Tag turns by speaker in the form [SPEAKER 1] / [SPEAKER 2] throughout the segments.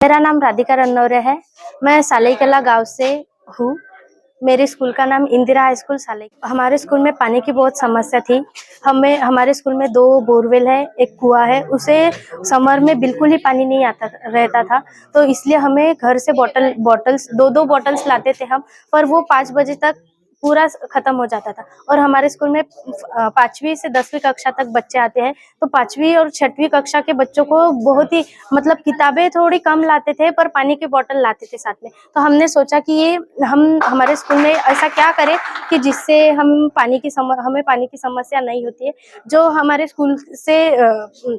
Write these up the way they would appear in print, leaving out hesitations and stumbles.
[SPEAKER 1] मेरा नाम राधिका रनौरे है। मैं सालईकला गांव से हूँ। मेरे स्कूल का नाम इंदिरा हाई स्कूल सालई। हमारे स्कूल में पानी की बहुत समस्या थी। हमारे स्कूल में 2 बोरवेल है, एक कुआं है। उसे समर में बिल्कुल ही पानी नहीं आता रहता था, तो इसलिए हमें घर से बॉटल्स 2-2 बॉटल्स लाते थे हम, पर वो 5 बजे तक पूरा खत्म हो जाता था। और हमारे स्कूल में 5वीं से 10वीं कक्षा तक बच्चे आते हैं, तो 5वीं और 6वीं कक्षा के बच्चों को बहुत ही मतलब किताबें थोड़ी कम लाते थे, पर पानी की बोतल लाते थे साथ में। तो हमने सोचा कि ये हम हमारे स्कूल में ऐसा क्या करें कि जिससे हमें पानी की समस्या नहीं होती है। जो हमारे स्कूल से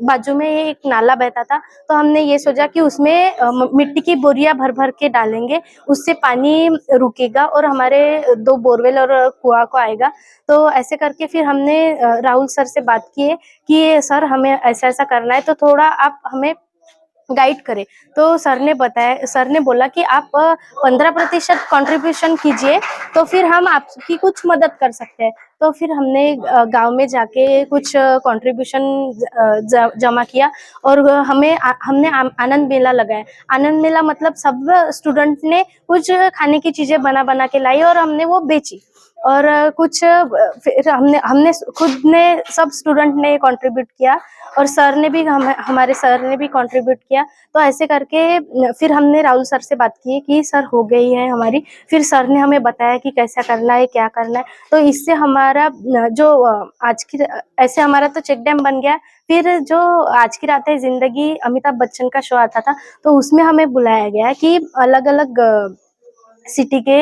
[SPEAKER 1] बाजू में एक नाला बहता था, तो हमने ये सोचा कि उसमें मिट्टी की बोरियां भर भर के डालेंगे, उससे पानी रुकेगा और हमारे 2 बोरवेल और कुआं को आएगा। तो ऐसे करके फिर हमने राहुल सर से बात की है कि सर हमें ऐसा ऐसा करना है, तो थोड़ा आप हमें गाइड करें। तो सर ने बोला कि आप 15% कंट्रीब्यूशन कीजिए, तो फिर हम आपकी कुछ मदद कर सकते हैं। तो फिर हमने गांव में जाके कुछ कंट्रीब्यूशन जमा किया और हमने आनंद मेला लगाया। आनंद मेला मतलब सब स्टूडेंट ने कुछ खाने की चीजें बना बना के लाई और हमने वो बेची। और कुछ फिर हमने खुद ने सब स्टूडेंट ने कंट्रीब्यूट किया और सर ने भी हमारे सर ने भी कंट्रीब्यूट किया। तो ऐसे करके फिर हमने राहुल सर से बात की कि सर हो गई है हमारी। फिर सर ने हमें बताया कि कैसा करना है, क्या करना है। तो इससे हमारा जो आज की ऐसे हमारा तो चेक डैम बन गया। फिर जो आज की रात है जिंदगी अमिताभ बच्चन का शो आता था, तो उसमें हमें बुलाया गया कि अलग अलग सिटी के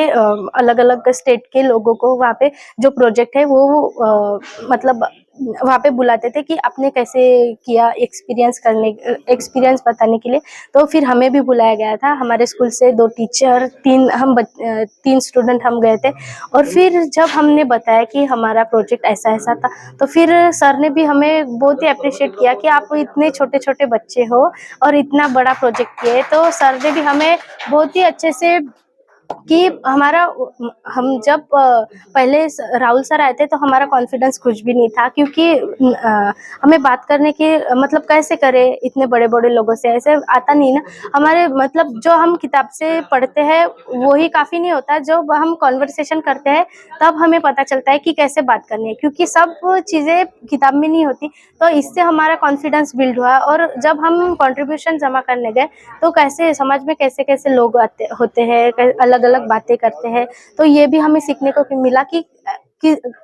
[SPEAKER 1] अलग अलग स्टेट के लोगों को वहाँ पे जो प्रोजेक्ट है वो मतलब वहाँ पे बुलाते थे कि आपने कैसे किया, एक्सपीरियंस बताने के लिए। तो फिर हमें भी बुलाया गया था। हमारे स्कूल से 2 टीचर 3 स्टूडेंट हम गए थे। और फिर जब हमने बताया कि हमारा प्रोजेक्ट ऐसा ऐसा था, तो फिर सर ने भी हमें बहुत ही अप्रिशिएट किया कि आप इतने छोटे छोटे बच्चे हो और इतना बड़ा प्रोजेक्ट किए। तो सर ने भी हमें बहुत ही अच्छे से कि हमारा हम जब पहले राहुल सर आए थे, तो हमारा कॉन्फिडेंस कुछ भी नहीं था, क्योंकि हमें बात करने की मतलब कैसे करें इतने बड़े बड़े लोगों से, ऐसे आता नहीं ना। हमारे मतलब जो हम किताब से पढ़ते हैं वो ही काफ़ी नहीं होता, जो हम कॉन्वर्सेशन करते हैं तब हमें पता चलता है कि कैसे बात करनी है, क्योंकि सब चीज़ें किताब में नहीं होती। तो इससे हमारा कॉन्फिडेंस बिल्ड हुआ। और जब हम कंट्रीब्यूशन जमा करने गए, तो कैसे समाज में कैसे कैसे लोग होते हैं, अलग अलग बातें करते हैं। तो ये भी हमें सीखने को मिला कि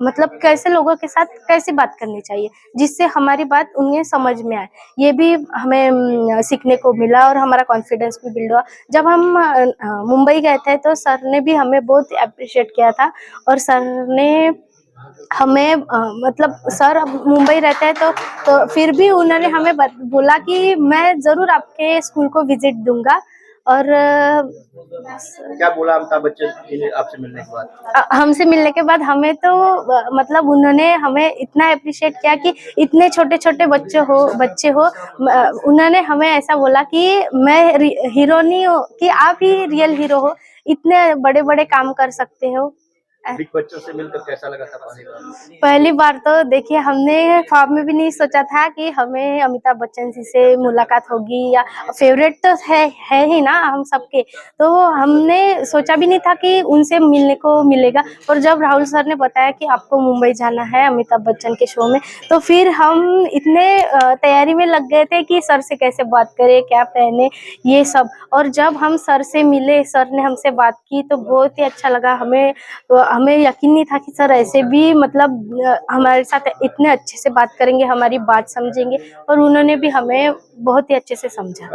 [SPEAKER 1] मतलब कैसे लोगों के साथ कैसे बात करनी चाहिए, जिससे हमारी बात उन्हें समझ में आए। ये भी हमें सीखने को मिला और हमारा कॉन्फिडेंस भी बिल्ड हुआ। जब हम मुंबई गए थे, तो सर ने भी हमें बहुत अप्रिशिएट किया था। और सर ने हमें मतलब सर अब मुंबई रहते हैं, तो फिर भी उन्होंने हमें बोला कि मैं ज़रूर आपके स्कूल को विजिट दूंगा। और
[SPEAKER 2] क्या बोला अमिताभ बच्चन जी ने आपसे मिलने के बाद?
[SPEAKER 1] हमसे मिलने के बाद हमें तो मतलब उन्होंने हमें इतना अप्रिशिएट किया कि इतने छोटे छोटे बच्चे हो। उन्होंने हमें ऐसा बोला कि मैं हीरो नहीं हूँ, कि आप ही रियल हीरो हो, इतने बड़े बड़े काम कर सकते हो।
[SPEAKER 2] बिग बच्चों से मिलकर कैसा लगा था पहली बार?
[SPEAKER 1] पहली बार तो देखिए, हमने ख्वाब में भी नहीं सोचा था कि हमें अमिताभ बच्चन जी से मुलाकात होगी, या फेवरेट तो है ही ना हम सबके। तो हमने सोचा भी नहीं था कि उनसे मिलने को मिलेगा। और जब राहुल सर ने बताया कि आपको मुंबई जाना है अमिताभ बच्चन के शो में, तो फिर हम इतने तैयारी में लग गए थे कि सर से कैसे बात करें, क्या पहने, ये सब। और जब हम सर से मिले, सर ने हमसे बात की, तो बहुत ही अच्छा लगा हमें। हमें यकीन नहीं था कि सर ऐसे भी मतलब हमारे साथ इतने अच्छे से बात करेंगे, हमारी बात समझेंगे। और उन्होंने भी हमें बहुत ही अच्छे से समझा।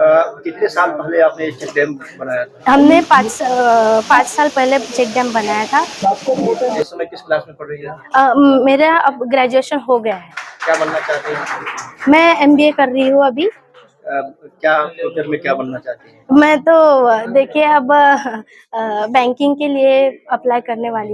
[SPEAKER 2] कितने साल पहले आपने चेक डैम बनाया था?
[SPEAKER 1] हमने 5 साल पहले चेक डैम बनाया था।
[SPEAKER 2] इस समय किस क्लास में पढ़ रही है?
[SPEAKER 1] मेरा अब ग्रेजुएशन हो गया है।
[SPEAKER 2] क्या बनना चाहते हैं?
[SPEAKER 1] मैं MBA कर रही हूँ अभी।
[SPEAKER 2] क्या फ्यूचर में क्या बनना चाहती हैं?
[SPEAKER 1] मैं तो देखिए अब बैंकिंग के लिए अप्लाई करने वाली हूँ।